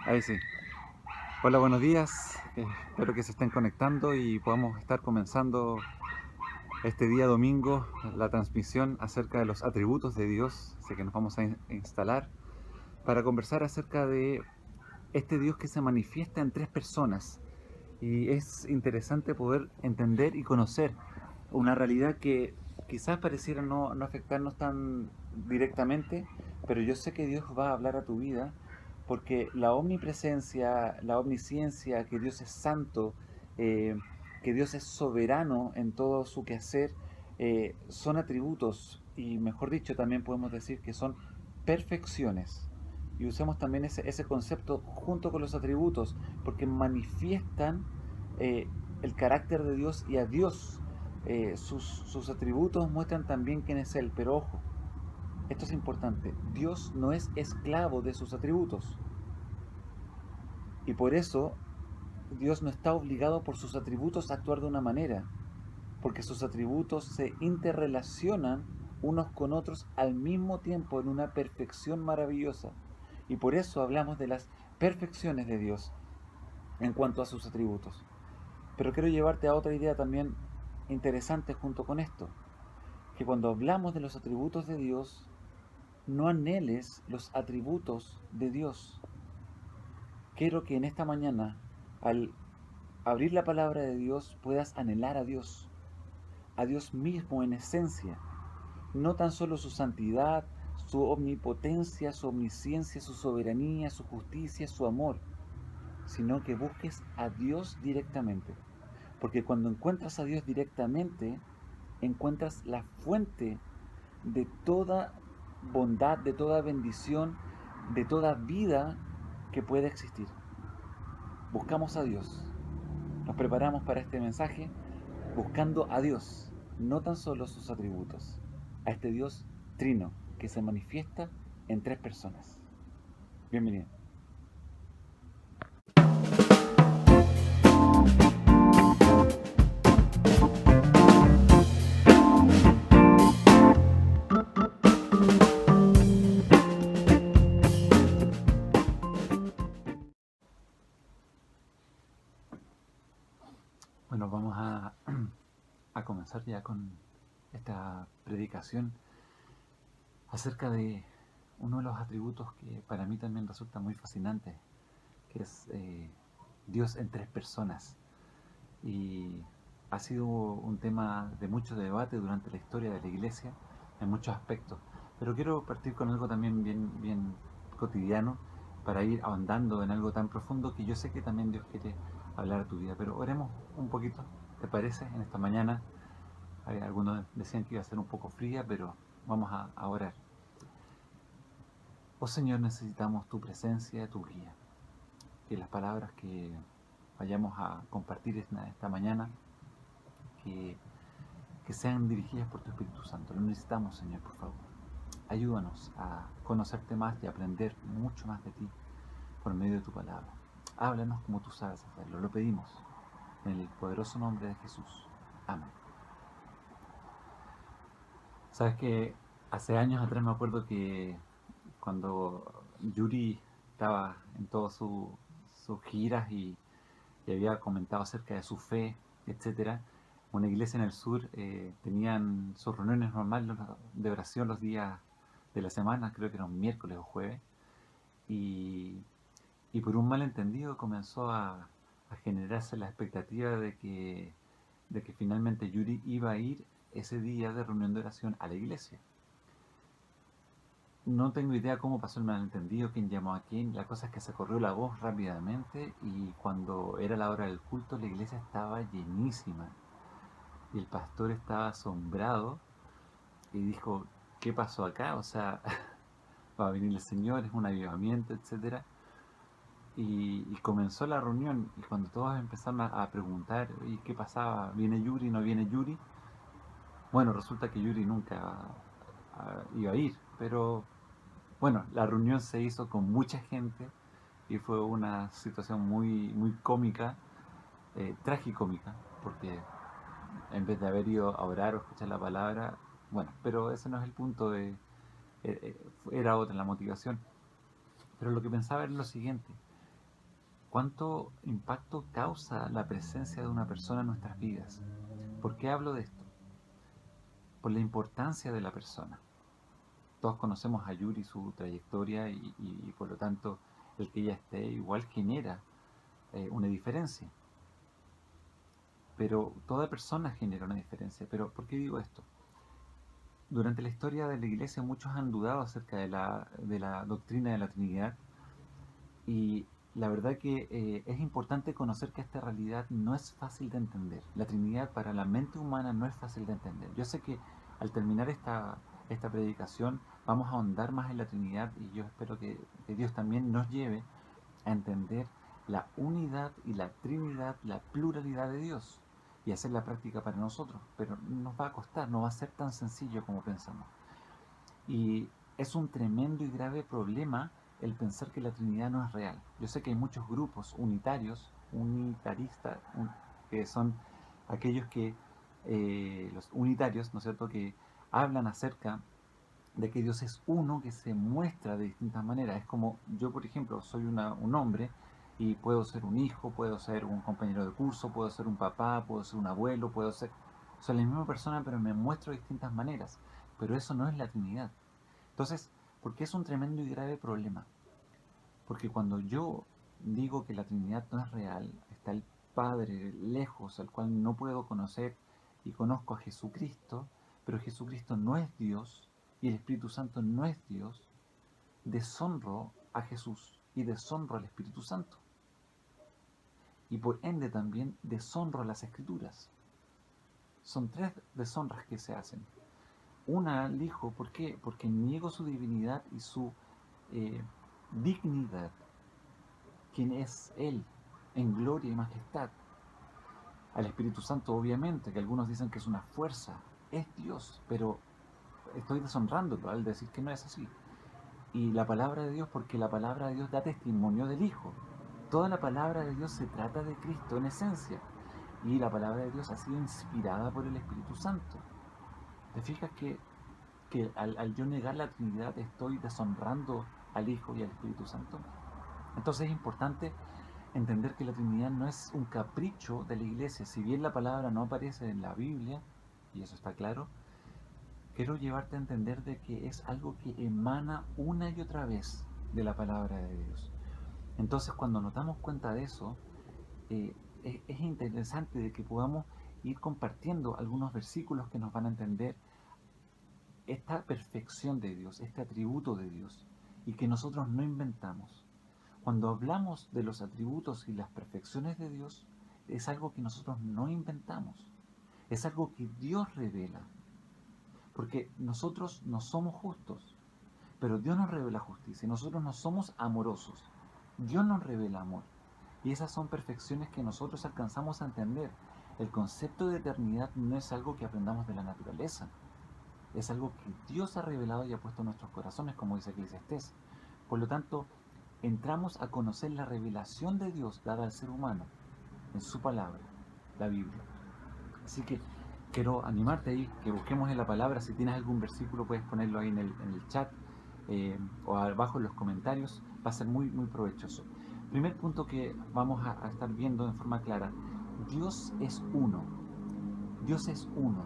Ahí sí. Hola, buenos días. Espero que se estén conectando y podamos estar comenzando este día domingo la transmisión acerca de los atributos de Dios. Así que nos vamos a instalar para conversar acerca de este Dios que se manifiesta en tres personas. Y es interesante poder entender y conocer una realidad que quizás pareciera no afectarnos tan directamente, pero yo sé que Dios va a hablar a tu vida porque la omnipresencia, la omnisciencia, que Dios es santo, eh, que Dios es soberano en todo su quehacer, son atributos y mejor dicho también podemos decir que son perfecciones. Y usemos también ese concepto junto con los atributos, porque manifiestan eh, el carácter de Dios y a Dios. Sus atributos muestran también quién es Él, pero ojo, esto es importante, Dios no es esclavo de sus atributos y por eso Dios no está obligado por sus atributos a actuar de una manera, porque sus atributos se interrelacionan unos con otros al mismo tiempo en una perfección maravillosa. Y por eso hablamos de las perfecciones de Dios en cuanto a sus atributos. Pero quiero llevarte a otra idea también interesante junto con esto, que cuando hablamos de los atributos de Dios, no anheles los atributos de Dios. Quiero que en esta mañana, al abrir la palabra de Dios, puedas anhelar a Dios mismo en esencia, no tan solo su santidad, su omnipotencia, su omnisciencia, su soberanía, su justicia, su amor, sino que busques a Dios directamente. Porque cuando encuentras a Dios directamente, encuentras la fuente de toda bondad, de toda bendición, de toda vida que puede existir. Buscamos a Dios. Nos preparamos para este mensaje buscando a Dios, no tan solo sus atributos, a este Dios trino que se manifiesta en tres personas. Bienvenido. Bueno, vamos a comenzar ya con esta predicación acerca de uno de los atributos que para mí también resulta muy fascinante, que es Dios en tres personas. Y ha sido un tema de mucho debate durante la historia de la iglesia en muchos aspectos. Pero quiero partir con algo también bien cotidiano para ir ahondando en algo tan profundo que yo sé que también Dios quiere hablar a tu vida. Pero oremos un poquito, ¿te parece? En esta mañana, algunos decían que iba a ser un poco fría, pero vamos a orar. Oh Señor, necesitamos tu presencia, tu guía. Que las palabras que vayamos a compartir esta mañana, que, que sean dirigidas por tu Espíritu Santo. Lo necesitamos, Señor, por favor. Ayúdanos a conocerte más y aprender mucho más de ti por medio de tu palabra. Háblanos como tú sabes hacerlo. Lo pedimos en el poderoso nombre de Jesús. Amén. Sabes que hace años atrás me acuerdo que cuando Yuri estaba en todas sus giras y había comentado acerca de su fe, etcétera, una iglesia en el sur tenían sus reuniones normales de oración los días de la semana, creo que eran miércoles o jueves, y, y por un malentendido comenzó a generarse la expectativa de que finalmente Yuri iba a ir ese día de reunión de oración a la iglesia. No tengo idea cómo pasó el malentendido, quién llamó a quién. La cosa es que se corrió la voz rápidamente y cuando era la hora del culto la iglesia estaba llenísima. Y el pastor estaba asombrado y dijo, ¿qué pasó acá? O sea, va a venir el Señor, es un avivamiento, etcétera. Y comenzó la reunión y cuando todos empezaron a preguntar, ¿y qué pasaba? ¿Viene Yuri? ¿No viene Yuri? Bueno, resulta que Yuri nunca iba a ir, pero bueno, la reunión se hizo con mucha gente y fue una situación muy cómica, tragicómica, porque en vez de haber ido a orar o escuchar la palabra, bueno, pero ese no es el punto era otra la motivación. Pero lo que pensaba era lo siguiente, ¿Cuánto impacto causa la presencia de una persona en nuestras vidas? ¿Por qué hablo de esto? Por la importancia de la persona. Todos conocemos a Yuri, su trayectoria y por lo tanto el que ella esté igual genera una diferencia. Pero toda persona genera una diferencia. Pero ¿por qué digo esto? Durante la historia de la Iglesia muchos han dudado acerca de la doctrina de la Trinidad y la verdad que es importante conocer que esta realidad no es fácil de entender. La Trinidad para la mente humana no es fácil de entender. Yo sé que al terminar esta predicación vamos a ahondar más en la Trinidad y yo espero que Dios también nos lleve a entender la unidad y la Trinidad, la pluralidad de Dios y hacer la práctica para nosotros. Pero nos va a costar, no va a ser tan sencillo como pensamos. Y es un tremendo y grave problema el pensar que la Trinidad no es real. Yo sé que hay muchos grupos unitaristas, que son aquellos que, los unitarios, ¿no es cierto?, que hablan acerca de que Dios es uno, que se muestra de distintas maneras. Es como yo, por ejemplo, soy un hombre y puedo ser un hijo, puedo ser un compañero de curso, puedo ser un papá, puedo ser un abuelo, soy la misma persona, pero me muestro de distintas maneras. Pero eso no es la Trinidad. Entonces, ¿por qué es un tremendo y grave problema? Porque cuando yo digo que la Trinidad no es real, está el Padre lejos, al cual no puedo conocer, y conozco a Jesucristo, pero Jesucristo no es Dios y el Espíritu Santo no es Dios, deshonro a Jesús y deshonro al Espíritu Santo. Y por ende también deshonro a las Escrituras. Son tres deshonras que se hacen. Una al Hijo, ¿por qué? Porque niego su divinidad y su eh, dignidad, quien es Él, en gloria y majestad. Al Espíritu Santo, obviamente, que algunos dicen que es una fuerza, es Dios, pero estoy deshonrándolo al decir que no es así. Y la palabra de Dios, porque la palabra de Dios da testimonio del Hijo. Toda la palabra de Dios se trata de Cristo en esencia. Y la palabra de Dios ha sido inspirada por el Espíritu Santo. ¿Te fijas que al yo negar la Trinidad estoy deshonrando al Hijo y al Espíritu Santo? Entonces es importante entender que la Trinidad no es un capricho de la Iglesia. Si bien la palabra no aparece en la Biblia, y eso está claro, quiero llevarte a entender de que es algo que emana una y otra vez de la palabra de Dios. Entonces cuando nos damos cuenta de eso, es interesante de que podamos ir compartiendo algunos versículos que nos van a entender esta perfección de Dios, este atributo de Dios, y que nosotros no inventamos. Cuando hablamos de los atributos y las perfecciones de Dios, es algo que nosotros no inventamos, es algo que Dios revela, porque nosotros no somos justos, pero Dios nos revela justicia, y nosotros no somos amorosos, Dios nos revela amor, y esas son perfecciones que nosotros alcanzamos a entender. El concepto de eternidad no es algo que aprendamos de la naturaleza, es algo que Dios ha revelado y ha puesto en nuestros corazones, como dice Eclesiastés. Por lo tanto, entramos a conocer la revelación de Dios dada al ser humano en su palabra, la Biblia. Así que quiero animarte ahí, que busquemos en la palabra. Si tienes algún versículo puedes ponerlo ahí en el chat o abajo en los comentarios. Va a ser muy, muy provechoso. Primer punto que vamos a estar viendo en forma clara. Dios es uno. Dios es uno.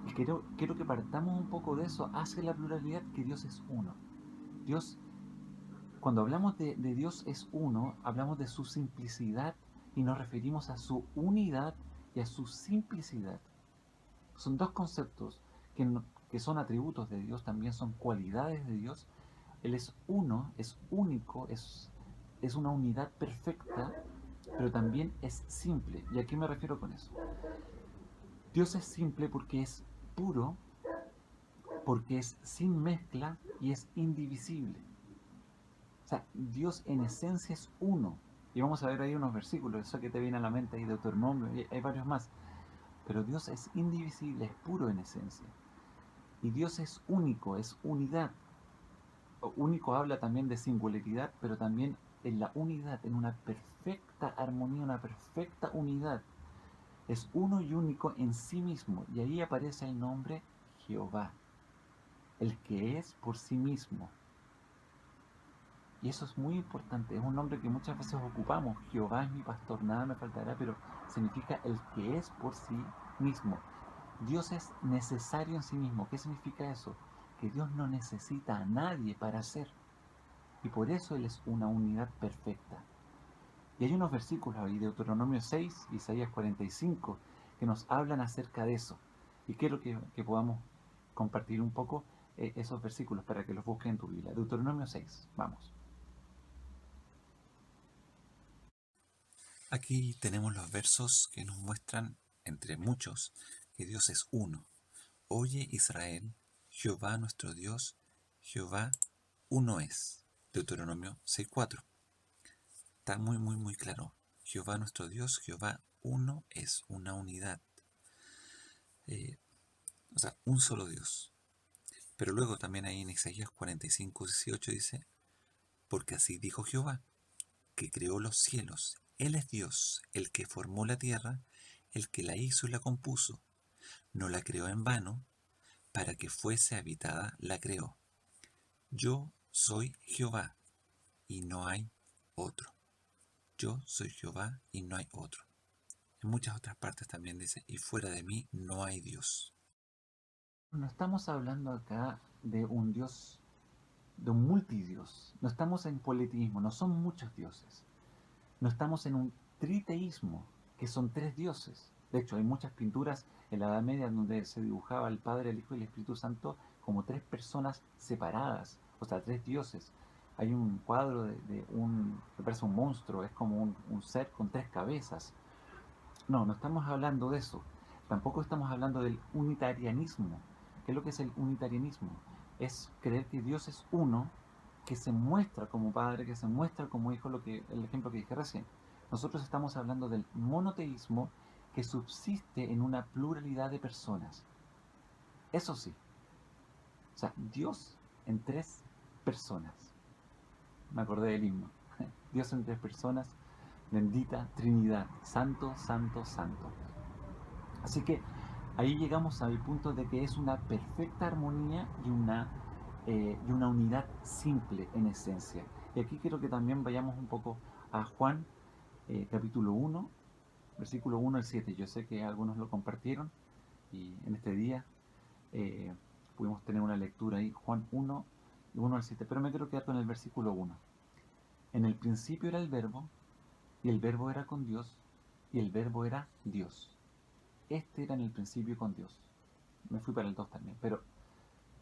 Y quiero que partamos un poco de eso hacia la pluralidad, que Dios es uno. Dios, cuando hablamos de Dios es uno, hablamos de su simplicidad y nos referimos a su unidad y a su simplicidad. Son dos conceptos que son atributos de Dios, también son cualidades de Dios. Él es uno, es único, es una unidad perfecta, pero también es simple. ¿Y a qué me refiero con eso? Dios es simple porque es puro, porque es sin mezcla y es indivisible. O sea, Dios en esencia es uno. Y vamos a ver ahí unos versículos, eso que te viene a la mente ahí de Deuteronomio, y hay varios más. Pero Dios es indivisible, es puro en esencia. Y Dios es único, es unidad. Único habla también de singularidad, pero también en la unidad, en una perfecta armonía, una perfecta unidad. Es uno y único en sí mismo. Y ahí aparece el nombre Jehová, el que es por sí mismo. Y eso es muy importante, es un nombre que muchas veces ocupamos. Jehová es mi pastor, nada me faltará, pero significa el que es por sí mismo. Dios es necesario en sí mismo. ¿Qué significa eso? Que Dios no necesita a nadie para ser. Y por eso Él es una unidad perfecta. Y hay unos versículos ahí, Deuteronomio 6, Isaías 45, que nos hablan acerca de eso. Y quiero que podamos compartir un poco esos versículos para que los busques en tu Biblia. Deuteronomio 6, vamos. Aquí tenemos los versos que nos muestran, entre muchos, que Dios es uno. Oye Israel, Jehová nuestro Dios, Jehová uno es. Deuteronomio 6:4. Está muy, muy, muy claro. Jehová nuestro Dios, Jehová uno es, una unidad. O sea, un solo Dios. Pero luego también ahí en Isaías 45:18 dice, porque así dijo Jehová, que creó los cielos. Él es Dios, el que formó la tierra, el que la hizo y la compuso. No la creó en vano, para que fuese habitada la creó. Yo soy Jehová, y no hay otro. Yo soy Jehová, y no hay otro. En muchas otras partes también dice, y fuera de mí no hay Dios. No estamos hablando acá de un Dios, de un multidios. No estamos en politeísmo, no son muchos dioses. No estamos en un triteísmo, que son tres dioses. De hecho, hay muchas pinturas en la Edad Media donde se dibujaba el Padre, el Hijo y el Espíritu Santo como tres personas separadas, o sea, tres dioses. Hay un cuadro de un, que parece un monstruo, es como un ser con tres cabezas. No, no estamos hablando de eso. Tampoco estamos hablando del unitarianismo. ¿Qué es lo que es el unitarianismo? Es creer que Dios es uno, que se muestra como Padre, que se muestra como Hijo, el ejemplo que dije recién. Nosotros estamos hablando del monoteísmo que subsiste en una pluralidad de personas. Eso sí, o sea, Dios en tres personas. Me acordé del himno. Dios en tres personas, bendita Trinidad, santo, santo, santo. Así que ahí llegamos al punto de que es una perfecta armonía y una unidad simple en esencia. Y aquí quiero que también vayamos un poco a Juan capítulo 1, versículo 1 al 7. Yo sé que algunos lo compartieron y en este día eh, pudimos tener una lectura ahí, Juan 1, 1 al 7, pero me quiero quedar con el versículo 1. En el principio era el verbo, y el verbo era con Dios, y el verbo era Dios. Este era en el principio con Dios. Me fui para el 2 también, pero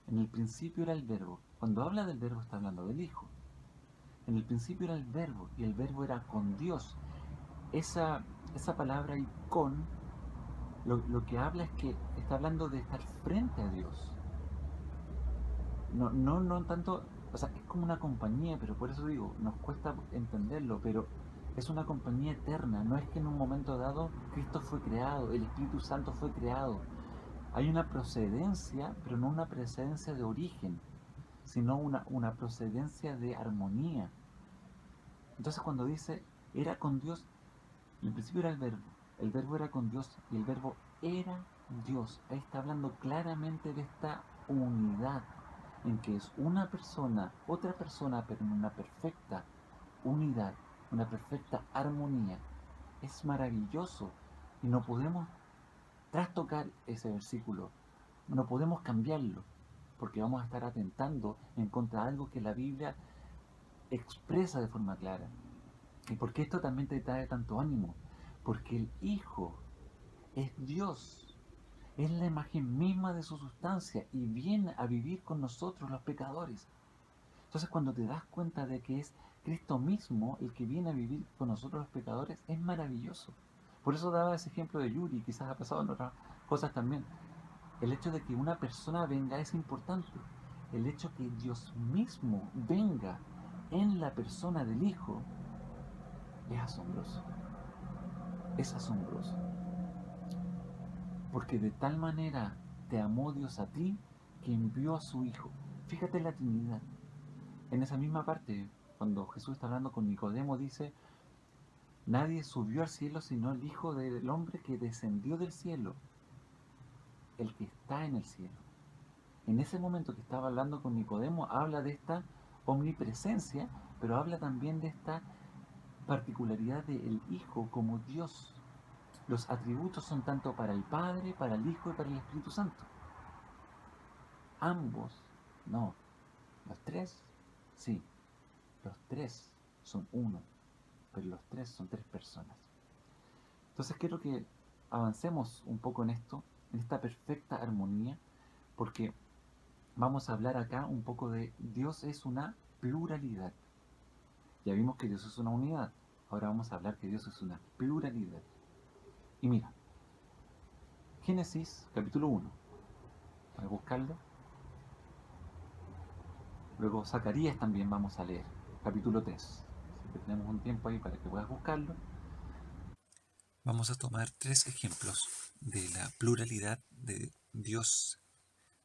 en el principio era el verbo. Cuando habla del verbo está hablando del Hijo. En el principio era el verbo y el verbo era con Dios. Esa palabra y con lo que habla es que está hablando de estar frente a Dios. No tanto, o sea, es como una compañía, pero por eso digo, nos cuesta entenderlo, pero es una compañía eterna. No es que en un momento dado Cristo fue creado, el Espíritu Santo fue creado. Hay una procedencia, pero no una procedencia de origen, sino una procedencia de armonía. Entonces cuando dice, era con Dios, en principio era el verbo era con Dios y el verbo era Dios. Ahí está hablando claramente de esta unidad, en que es una persona, otra persona, pero en una perfecta unidad, una perfecta armonía. Es maravilloso y no podemos trastocar ese versículo. No podemos cambiarlo, porque vamos a estar atentando en contra de algo que la Biblia expresa de forma clara. ¿Y por qué esto también te trae tanto ánimo? Porque el Hijo es Dios, es la imagen misma de su sustancia y viene a vivir con nosotros los pecadores. Entonces cuando te das cuenta de que es Cristo mismo el que viene a vivir con nosotros los pecadores, es maravilloso. Por eso daba ese ejemplo de Yuri, quizás ha pasado en otras cosas también. El hecho de que una persona venga es importante. El hecho que Dios mismo venga en la persona del Hijo es asombroso. Es asombroso. Porque de tal manera te amó Dios a ti que envió a su Hijo. Fíjate en la Trinidad. En esa misma parte, cuando Jesús está hablando con Nicodemo, dice, nadie subió al cielo sino el Hijo del Hombre que descendió del cielo, el que está en el cielo. En ese momento que estaba hablando con Nicodemo, habla de esta omnipresencia, pero habla también de esta particularidad del Hijo como Dios. Los atributos son tanto para el Padre, para el Hijo y para el Espíritu Santo. Ambos, no. Los tres, sí. Los tres son uno, pero los tres son tres personas. Entonces quiero que avancemos un poco en esto, en esta perfecta armonía, porque vamos a hablar acá un poco de Dios es una pluralidad. Ya vimos que Dios es una unidad, ahora vamos a hablar que Dios es una pluralidad. Y mira, Génesis capítulo 1, voy a buscarlo. Luego Zacarías también vamos a leer, capítulo 3. Siempre tenemos un tiempo ahí para que puedas buscarlo. Vamos a tomar tres ejemplos de la pluralidad de Dios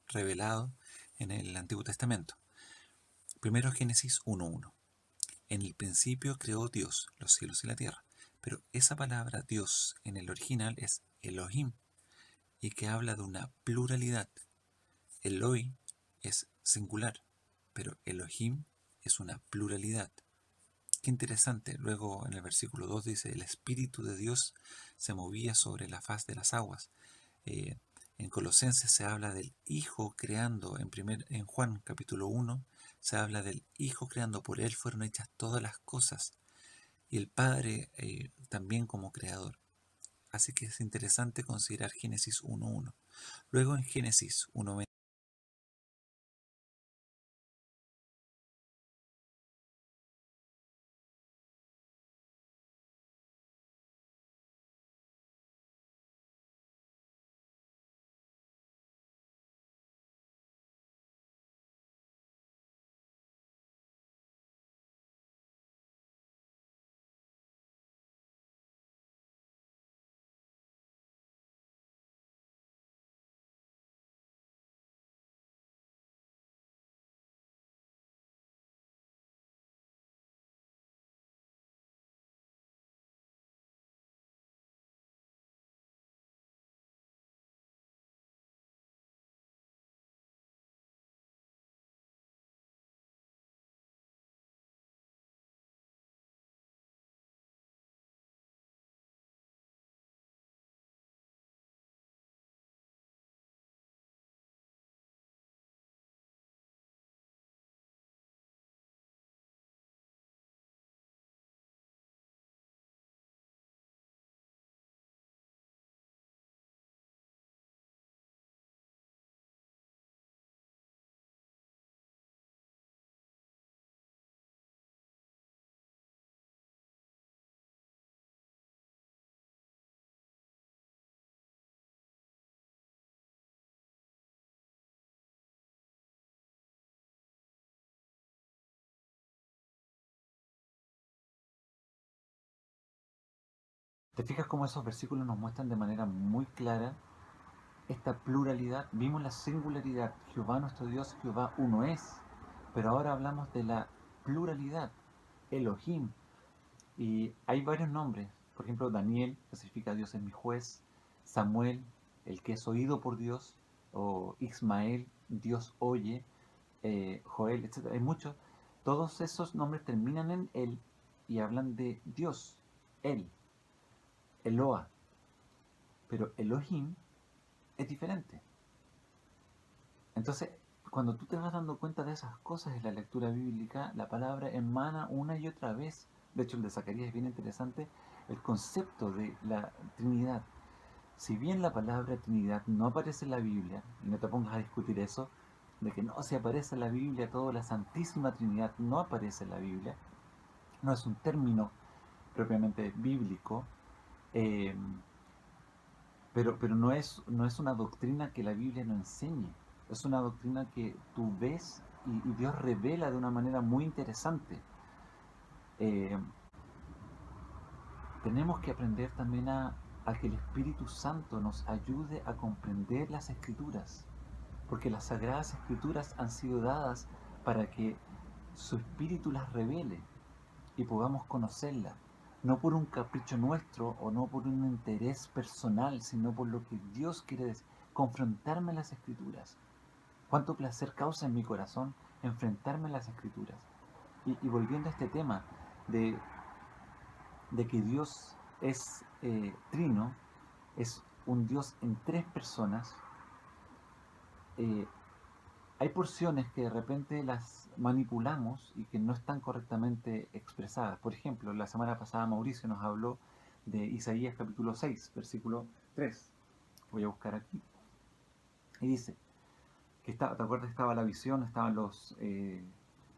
revelado en el Antiguo Testamento. Primero Génesis 1.1. En el principio creó Dios los cielos y la tierra. Pero esa palabra Dios en el original es Elohim, y que habla de una pluralidad. Eloi es singular, pero Elohim es una pluralidad. Qué interesante. Luego en el versículo 2 dice, el Espíritu de Dios se movía sobre la faz de las aguas. En Colosenses se habla del Hijo creando, en Juan capítulo 1 se habla del Hijo creando, por Él fueron hechas todas las cosas, y el Padre también como creador. Así que es interesante considerar Génesis 1.1. Luego en Génesis 1.20. ¿Te fijas cómo esos versículos nos muestran de manera muy clara esta pluralidad? Vimos la singularidad, Jehová nuestro Dios, Jehová uno es, pero ahora hablamos de la pluralidad, Elohim, y hay varios nombres. Por ejemplo, Daniel, que significa Dios es mi juez; Samuel, el que es oído por Dios; o Ismael, Dios oye; Joel, etc. Hay muchos. Todos esos nombres terminan en él y hablan de Dios, él, Eloa. Pero Elohim es diferente. Entonces, cuando tú te vas dando cuenta de esas cosas en la lectura bíblica, la palabra emana una y otra vez. De hecho, el de Zacarías es bien interesante, el concepto de la Trinidad. Si bien la palabra Trinidad no aparece en la Biblia, y no te pongas a discutir eso, de que no, si aparece en la Biblia todo, la Santísima Trinidad no aparece en la Biblia, no es un término propiamente bíblico, eh, pero no es una doctrina que la Biblia no enseñe. Es una doctrina que tú ves y Dios revela de una manera muy interesante. Eh, Tenemos que aprender también a que el Espíritu Santo nos ayude a comprender las Escrituras, porque las Sagradas Escrituras han sido dadas para que su Espíritu las revele y podamos conocerlas, no por un capricho nuestro o no por un interés personal, sino por lo que Dios quiere decir, confrontarme a las Escrituras. Cuánto placer causa en mi corazón enfrentarme a las Escrituras. Y volviendo a este tema de, de que Dios es trino, es un Dios en tres personas, eh, hay porciones que de repente las manipulamos y que no están correctamente expresadas. Por ejemplo, la semana pasada Mauricio nos habló de Isaías capítulo 6, versículo 3. Voy a buscar aquí. Y dice, que estaba, ¿te acuerdas? Estaba la visión, estaban los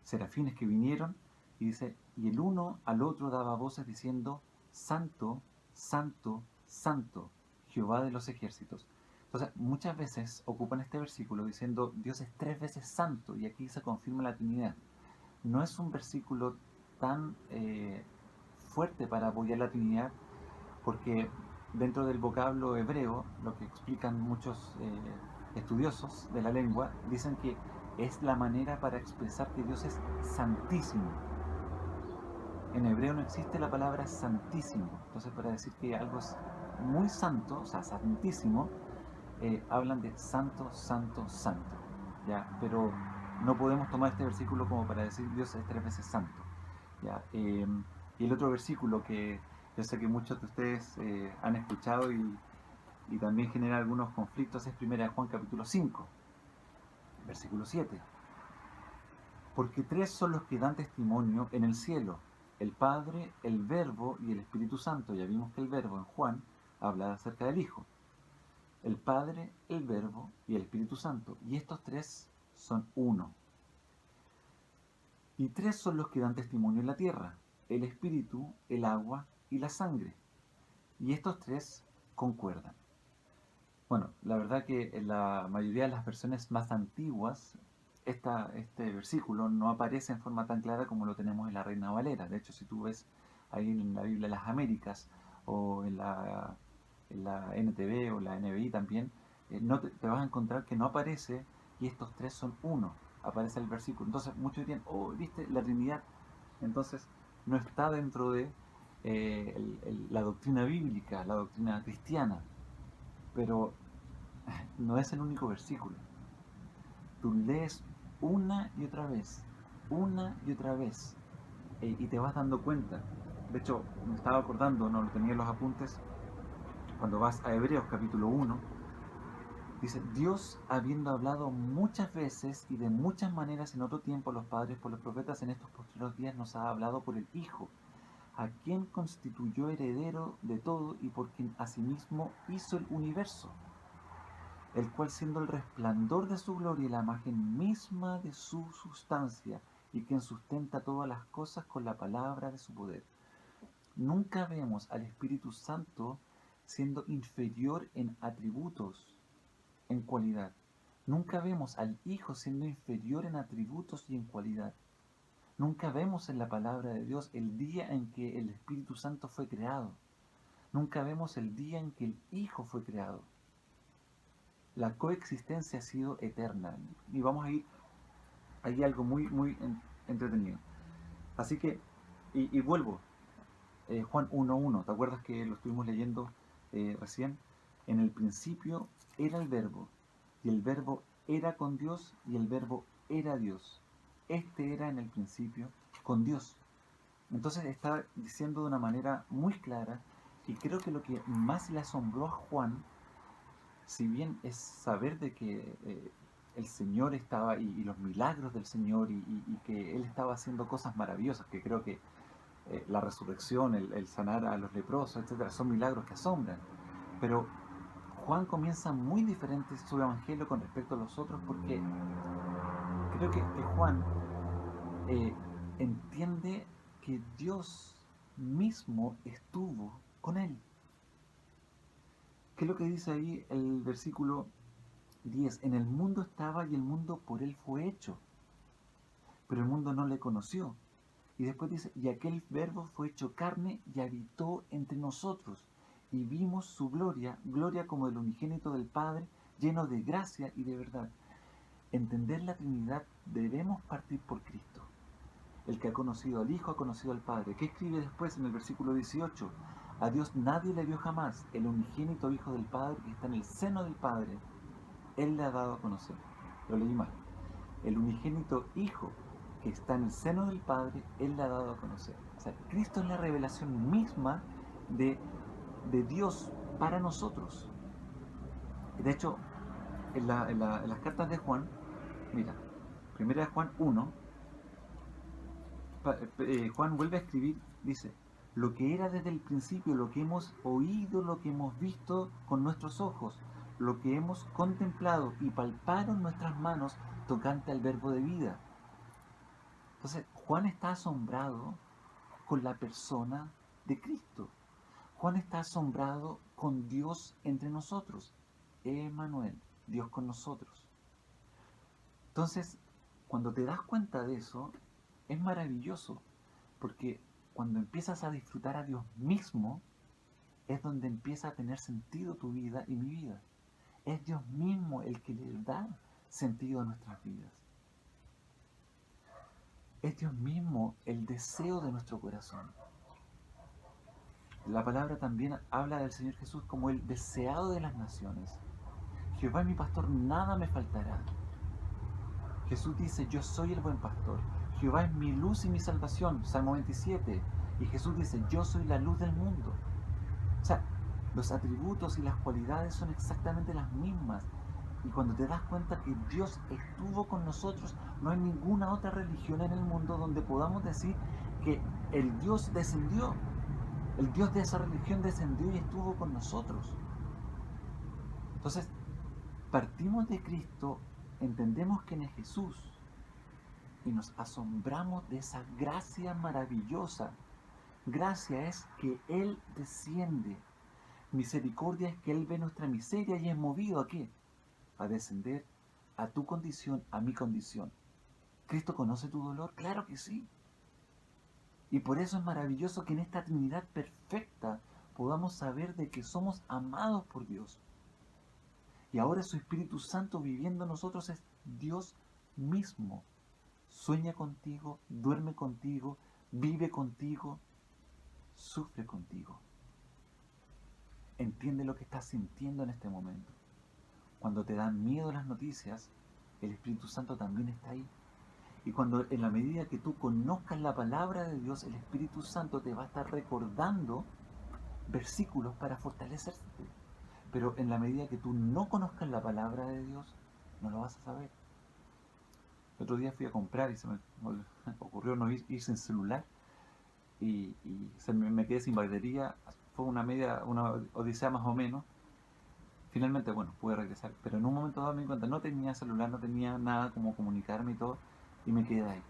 serafines que vinieron, y dice, y el uno al otro daba voces diciendo, Santo, Santo, Santo, Jehová de los ejércitos. Entonces, muchas veces ocupan este versículo diciendo, Dios es tres veces santo, y aquí se confirma la Trinidad. No es un versículo tan fuerte para apoyar la Trinidad, porque dentro del vocablo hebreo, lo que explican muchos estudiosos de la lengua, dicen que es la manera para expresar que Dios es santísimo. En hebreo no existe la palabra santísimo, entonces para decir que algo es muy santo, o sea, santísimo, hablan de santo, santo, santo, ¿ya? Pero no podemos tomar este versículo como para decir Dios es tres veces santo, ¿ya? Y el otro versículo que yo sé que muchos de ustedes han escuchado y también genera algunos conflictos es 1 Juan capítulo 5, versículo 7. Porque tres son los que dan testimonio en el cielo, el Padre, el Verbo y el Espíritu Santo. Ya vimos que el Verbo en Juan habla acerca del Hijo. El Padre, el Verbo y el Espíritu Santo. Y estos tres son uno. Y tres son los que dan testimonio en la tierra, el Espíritu, el agua y la sangre. Y estos tres concuerdan. Bueno, la verdad que en la mayoría de las versiones más antiguas, este versículo no aparece en forma tan clara como lo tenemos en la Reina Valera. De hecho, si tú ves ahí en la Biblia de las Américas o en la NTV o la NBI también, no te vas a encontrar que no aparece y estos tres son uno. Aparece el versículo. Entonces muchos dirían, oh, viste, la Trinidad. Entonces no está dentro de la doctrina bíblica, la doctrina cristiana. Pero no es el único versículo. Tú lees una y otra vez, y te vas dando cuenta. De hecho, me estaba acordando, no lo tenía en los apuntes, cuando vas a Hebreos capítulo 1, dice, Dios habiendo hablado muchas veces y de muchas maneras en otro tiempo a los padres por los profetas, en estos postreros días nos ha hablado por el Hijo, a quien constituyó heredero de todo y por quien asimismo hizo el universo, el cual siendo el resplandor de su gloria y la imagen misma de su sustancia, y quien sustenta todas las cosas con la palabra de su poder. Nunca vemos al Espíritu Santo siendo inferior en atributos, en cualidad. Nunca vemos al Hijo siendo inferior en atributos y en cualidad. Nunca vemos en la palabra de Dios el día en que el Espíritu Santo fue creado. Nunca vemos el día en que el Hijo fue creado. La coexistencia ha sido eterna. Y vamos a ir ahí algo muy, muy entretenido. Así que, y vuelvo, Juan 1.1, ¿te acuerdas que lo estuvimos leyendo recién? En el principio era el verbo, y el verbo era con Dios, y el verbo era Dios. Este era en el principio con Dios. Entonces está diciendo de una manera muy clara, y creo que lo que más le asombró a Juan, si bien es saber de que el Señor estaba y los milagros del Señor y que Él estaba haciendo cosas maravillosas, que creo que la resurrección, el sanar a los leprosos, etcétera, son milagros que asombran. Pero Juan comienza muy diferente su evangelio con respecto a los otros porque creo que Juan eh, entiende que Dios mismo estuvo con él. ¿Qué es lo que dice ahí el versículo 10? En el mundo estaba y el mundo por él fue hecho, pero el mundo no le conoció. Y después dice, y aquel verbo fue hecho carne y habitó entre nosotros, y vimos su gloria, gloria como del unigénito del Padre, lleno de gracia y de verdad. Entender la Trinidad debemos partir por Cristo. El que ha conocido al Hijo ha conocido al Padre. ¿Qué escribe después en el versículo 18? A Dios nadie le vio jamás, el unigénito Hijo del Padre que está en el seno del Padre, Él le ha dado a conocer. Lo leí mal. El unigénito Hijo que está en el seno del Padre, Él la ha dado a conocer. O sea, Cristo es la revelación misma de, de Dios para nosotros. De hecho, en las cartas de Juan, mira, primera de Juan 1, Juan vuelve a escribir, dice, lo que era desde el principio, lo que hemos oído, lo que hemos visto con nuestros ojos, lo que hemos contemplado y palparon nuestras manos tocante al verbo de vida. Entonces, Juan está asombrado con la persona de Cristo. Juan está asombrado con Dios entre nosotros. Emmanuel, Dios con nosotros. Entonces, cuando te das cuenta de eso, es maravilloso, porque cuando empiezas a disfrutar a Dios mismo, es donde empieza a tener sentido tu vida y mi vida. Es Dios mismo el que le da sentido a nuestras vidas. Es Dios mismo el deseo de nuestro corazón. La palabra también habla del Señor Jesús como el deseado de las naciones. Jehová es mi pastor, nada me faltará. Jesús dice, yo soy el buen pastor. Jehová es mi luz y mi salvación, Salmo 27. Y Jesús dice, yo soy la luz del mundo. O sea, los atributos y las cualidades son exactamente las mismas. Y cuando te das cuenta que Dios estuvo con nosotros, no hay ninguna otra religión en el mundo donde podamos decir que el Dios descendió. El Dios de esa religión descendió y estuvo con nosotros. Entonces, partimos de Cristo, entendemos quién es Jesús y nos asombramos de esa gracia maravillosa. Gracia es que Él desciende. Misericordia es que Él ve nuestra miseria y es movido ¿a qué? A descender a tu condición, a mi condición. ¿Cristo conoce tu dolor? Claro que sí. Y por eso es maravilloso que en esta Trinidad perfecta podamos saber de que somos amados por Dios. Y ahora su Espíritu Santo viviendo en nosotros es Dios mismo. Sueña contigo, duerme contigo, vive contigo, sufre contigo. Entiende lo que estás sintiendo en este momento. Cuando te dan miedo las noticias, el Espíritu Santo también está ahí. Y cuando en la medida que tú conozcas la palabra de Dios, el Espíritu Santo te va a estar recordando versículos para fortalecerte. Pero en la medida que tú no conozcas la palabra de Dios, no lo vas a saber. El otro día fui a comprar y se me ocurrió no ir sin celular y me quedé sin batería. Fue una odisea más o menos. Finalmente, bueno, pude regresar, pero en un momento dado me di cuenta, no tenía celular, no tenía nada como comunicarme y todo, y me quedé ahí.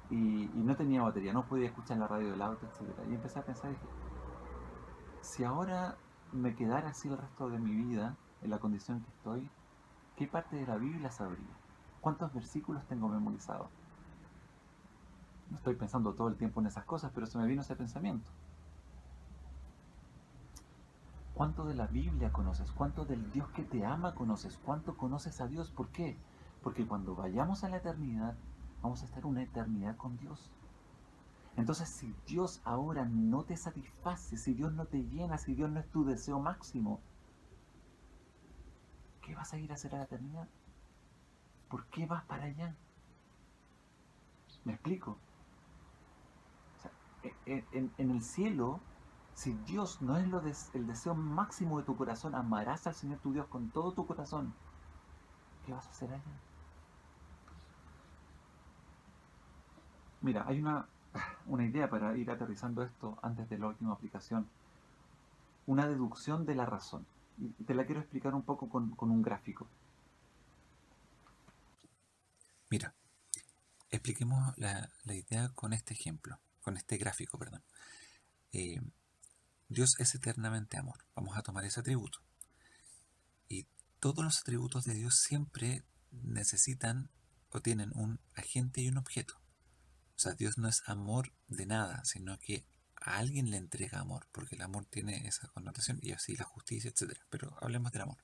Y no tenía batería, no podía escuchar la radio del auto, etc. Y empecé a pensar, dije, si ahora me quedara así el resto de mi vida, en la condición que estoy, ¿qué parte de la Biblia sabría? ¿Cuántos versículos tengo memorizados? No estoy pensando todo el tiempo en esas cosas, pero se me vino ese pensamiento. ¿Cuánto de la Biblia conoces? ¿Cuánto del Dios que te ama conoces? ¿Cuánto conoces a Dios? ¿Por qué? Porque cuando vayamos a la eternidad, vamos a estar una eternidad con Dios. Entonces, si Dios ahora no te satisface, si Dios no te llena, si Dios no es tu deseo máximo, ¿qué vas a ir a hacer a la eternidad? ¿Por qué vas para allá? ¿Me explico? O sea, en el cielo, si Dios no es el deseo máximo de tu corazón, amarás al Señor tu Dios con todo tu corazón, ¿qué vas a hacer allá? Mira, hay una idea para ir aterrizando esto antes de la última aplicación. Una deducción de la razón. Y te la quiero explicar un poco con un gráfico. Mira, expliquemos la idea con este ejemplo, con este gráfico, perdón. Eh, Dios es eternamente amor. Vamos a tomar ese atributo. Y todos los atributos de Dios siempre necesitan o tienen un agente y un objeto. O sea, Dios no es amor de nada, sino que a alguien le entrega amor, porque el amor tiene esa connotación y así la justicia, etc. Pero hablemos del amor.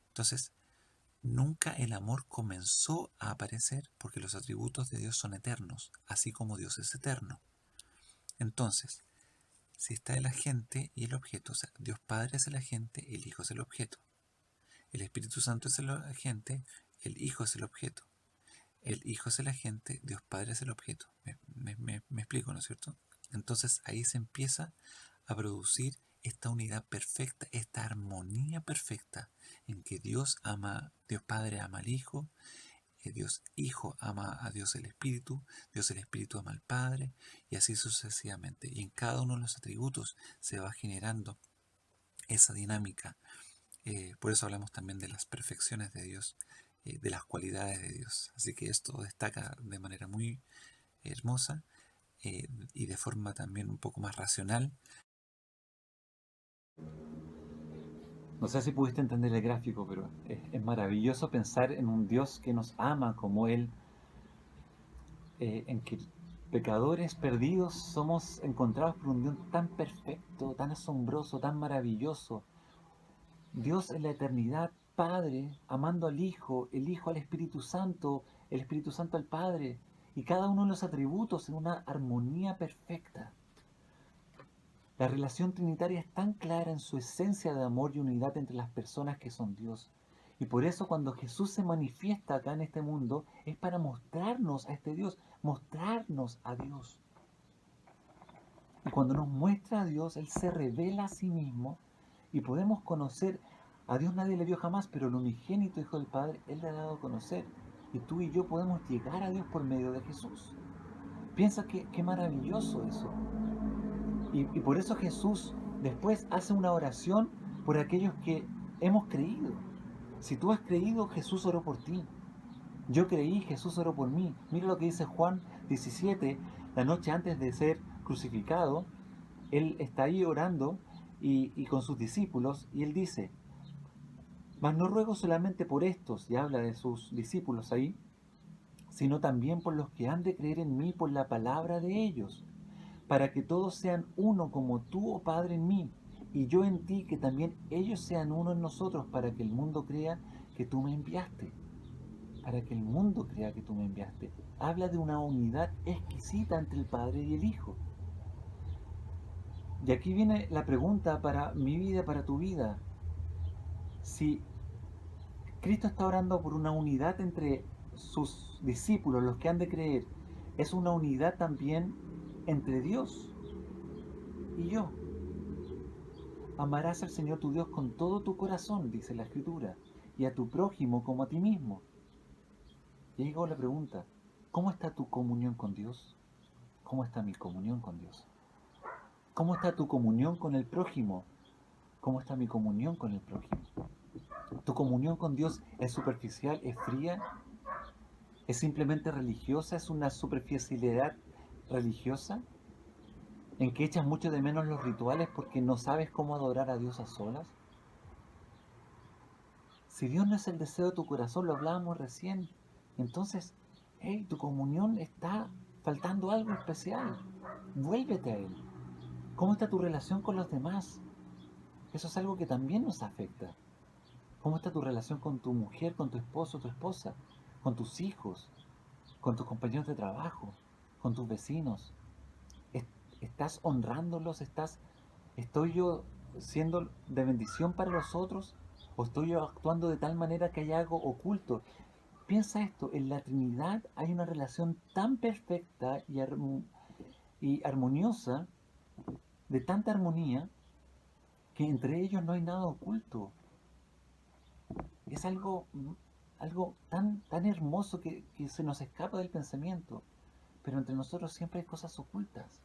Entonces, nunca el amor comenzó a aparecer porque los atributos de Dios son eternos, así como Dios es eterno. Entonces, si está el agente y el objeto, o sea, Dios Padre es el agente, el Hijo es el objeto. El Espíritu Santo es el agente, el Hijo es el objeto. El Hijo es el agente, Dios Padre es el objeto. Me explico, ¿no es cierto? Entonces ahí se empieza a producir esta unidad perfecta, esta armonía perfecta en que Dios Padre ama al Hijo, Dios Hijo ama a Dios Dios el Espíritu ama al Padre, y así sucesivamente. Y en cada uno de los atributos se va generando esa dinámica. Por eso hablamos también de las perfecciones de Dios, de las cualidades de Dios. Así que esto destaca de manera muy hermosa y de forma también un poco más racional. No sé si pudiste entender el gráfico, pero es maravilloso pensar en un Dios que nos ama como Él, en que pecadores perdidos somos encontrados por un Dios tan perfecto, tan asombroso, tan maravilloso. Dios en la eternidad, Padre, amando al Hijo, el Hijo al Espíritu Santo, el Espíritu Santo al Padre, y cada uno de los atributos en una armonía perfecta. La relación trinitaria es tan clara en su esencia de amor y unidad entre las personas que son Dios. Y por eso cuando Jesús se manifiesta acá en este mundo es para mostrarnos a este Dios, mostrarnos a Dios. Y cuando nos muestra a Dios, Él se revela a sí mismo y podemos conocer a Dios. Nadie le vio jamás, pero el unigénito Hijo del Padre, Él le ha dado a conocer. Y tú y yo podemos llegar a Dios por medio de Jesús. Piensa qué maravilloso eso. Y por eso Jesús después hace una oración por aquellos que hemos creído. Si tú has creído, Jesús oró por ti. Yo creí, Jesús oró por mí. Mira lo que dice Juan 17, la noche antes de ser crucificado. Él está ahí orando y con sus discípulos, y él dice: mas no ruego solamente por estos, y habla de sus discípulos ahí, sino también por los que han de creer en mí por la palabra de ellos, para que todos sean uno como tú, oh Padre, en mí, y yo en ti, que también ellos sean uno en nosotros, para que el mundo crea que tú me enviaste. Para que el mundo crea que tú me enviaste. Habla de una unidad exquisita entre el Padre y el Hijo. Y aquí viene la pregunta para mi vida, para tu vida. Si Cristo está orando por una unidad entre sus discípulos, los que han de creer, es una unidad también entre Dios y yo. Amarás al Señor tu Dios con todo tu corazón, dice la Escritura, y a tu prójimo como a ti mismo. Y ahí llegó la pregunta: ¿cómo está tu comunión con Dios? ¿Cómo está mi comunión con Dios? ¿Cómo está tu comunión con el prójimo? ¿Cómo está mi comunión con el prójimo? ¿Tu comunión con Dios es superficial, es fría, es simplemente religiosa, es una superficialidad religiosa en que echas mucho de menos los rituales porque no sabes cómo adorar a Dios a solas? Si Dios no es el deseo de tu corazón, lo hablábamos recién, entonces, hey, tu comunión está faltando algo especial. Vuélvete a Él. ¿Cómo está tu relación con los demás? Eso es algo que también nos afecta. ¿Cómo está tu relación con tu mujer, con tu esposo, tu esposa, con tus hijos, con tus compañeros de trabajo, con tus vecinos? ¿Estás honrándolos? ¿Estoy yo siendo de bendición para los otros? ¿O estoy yo actuando de tal manera que hay algo oculto? Piensa esto: en la Trinidad hay una relación tan perfecta y armoniosa, de tanta armonía, que entre ellos no hay nada oculto. Es algo tan hermoso que se nos escapa del pensamiento. Pero entre nosotros siempre hay cosas ocultas.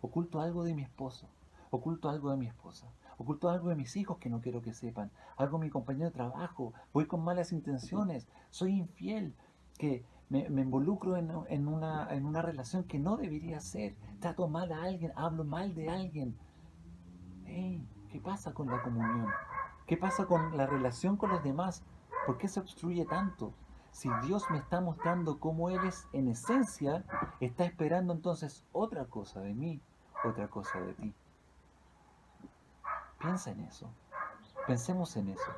Oculto algo de mi esposo, oculto algo de mi esposa, oculto algo de mis hijos que no quiero que sepan, algo de mi compañero de trabajo, voy con malas intenciones, soy infiel, que me involucro en una relación que no debería ser, trato mal a alguien, hablo mal de alguien. Hey, ¿qué pasa con la comunión? ¿Qué pasa con la relación con los demás? ¿Por qué se obstruye tanto? Si Dios me está mostrando cómo Él es en esencia, está esperando entonces otra cosa de mí, otra cosa de ti. Piensa en eso. Pensemos en eso.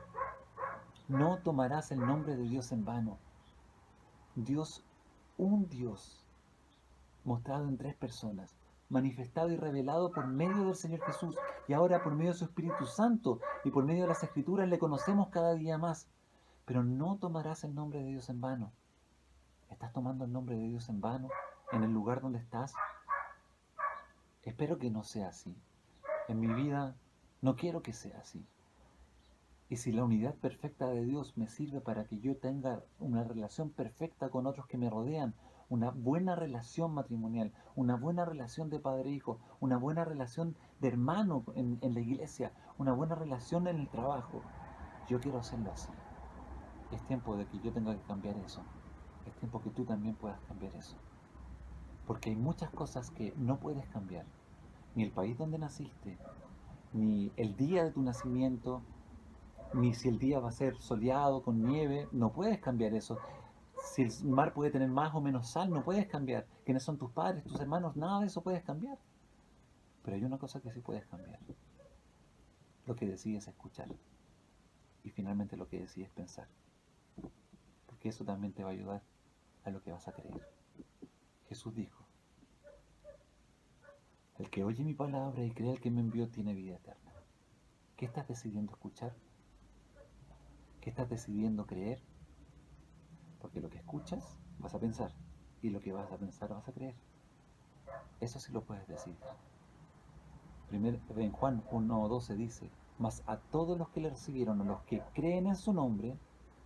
No tomarás el nombre de Dios en vano. Dios, un Dios, mostrado en tres personas, manifestado y revelado por medio del Señor Jesús, y ahora por medio de su Espíritu Santo y por medio de las Escrituras le conocemos cada día más. Pero no tomarás el nombre de Dios en vano. ¿Estás tomando el nombre de Dios en vano en el lugar donde estás? Espero que no sea así. En mi vida no quiero que sea así. Y si la unidad perfecta de Dios me sirve para que yo tenga una relación perfecta con otros que me rodean, una buena relación matrimonial, una buena relación de padre-hijo, una buena relación de hermano en la iglesia, una buena relación en el trabajo, yo quiero hacerlo así. Es tiempo de que yo tenga que cambiar eso. Es tiempo que tú también puedas cambiar eso. Porque hay muchas cosas que no puedes cambiar. Ni el país donde naciste, ni el día de tu nacimiento, ni si el día va a ser soleado, con nieve, no puedes cambiar eso. Si el mar puede tener más o menos sal, no puedes cambiar. ¿Quiénes son tus padres, tus hermanos? Nada de eso puedes cambiar. Pero hay una cosa que sí puedes cambiar. Lo que decides escuchar. Y finalmente lo que decides pensar. Porque eso también te va a ayudar a lo que vas a creer. Jesús dijo, el que oye mi palabra y cree al que me envió tiene vida eterna. ¿Qué estás decidiendo escuchar? ¿Qué estás decidiendo creer? Porque lo que escuchas vas a pensar y lo que vas a pensar vas a creer. Eso sí lo puedes decidir. En Juan 1:12 dice, mas a todos los que le recibieron, a los que creen en su nombre,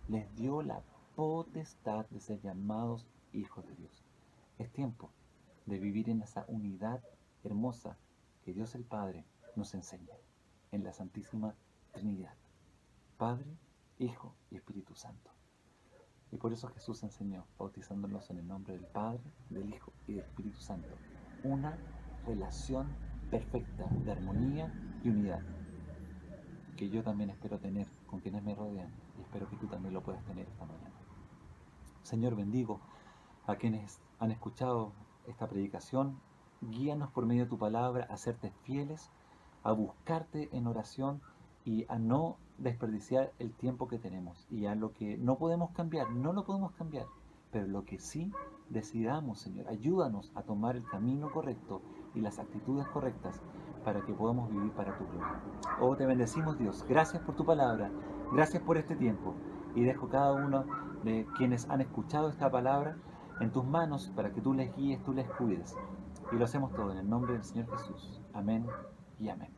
les dio la potestad de ser llamados hijos de Dios. Es tiempo de vivir en esa unidad hermosa que Dios el Padre nos enseña en la Santísima Trinidad. Padre, Hijo y Espíritu Santo. Y por eso Jesús enseñó, bautizándonos en el nombre del Padre, del Hijo y del Espíritu Santo. Una relación perfecta de armonía y unidad, que yo también espero tener con quienes me rodean y espero que tú también lo puedas tener esta mañana. Señor, bendigo a quienes han escuchado esta predicación. Guíanos por medio de tu palabra a serte fieles, a buscarte en oración y a no desperdiciar el tiempo que tenemos. Y a lo que no podemos cambiar, no lo podemos cambiar. Pero lo que sí decidamos, Señor, ayúdanos a tomar el camino correcto y las actitudes correctas para que podamos vivir para tu gloria. Oh, te bendecimos, Dios. Gracias por tu palabra. Gracias por este tiempo. Y dejo cada uno de quienes han escuchado esta palabra en tus manos para que tú les guíes, tú les cuides. Y lo hacemos todo en el nombre del Señor Jesús. Amén y amén.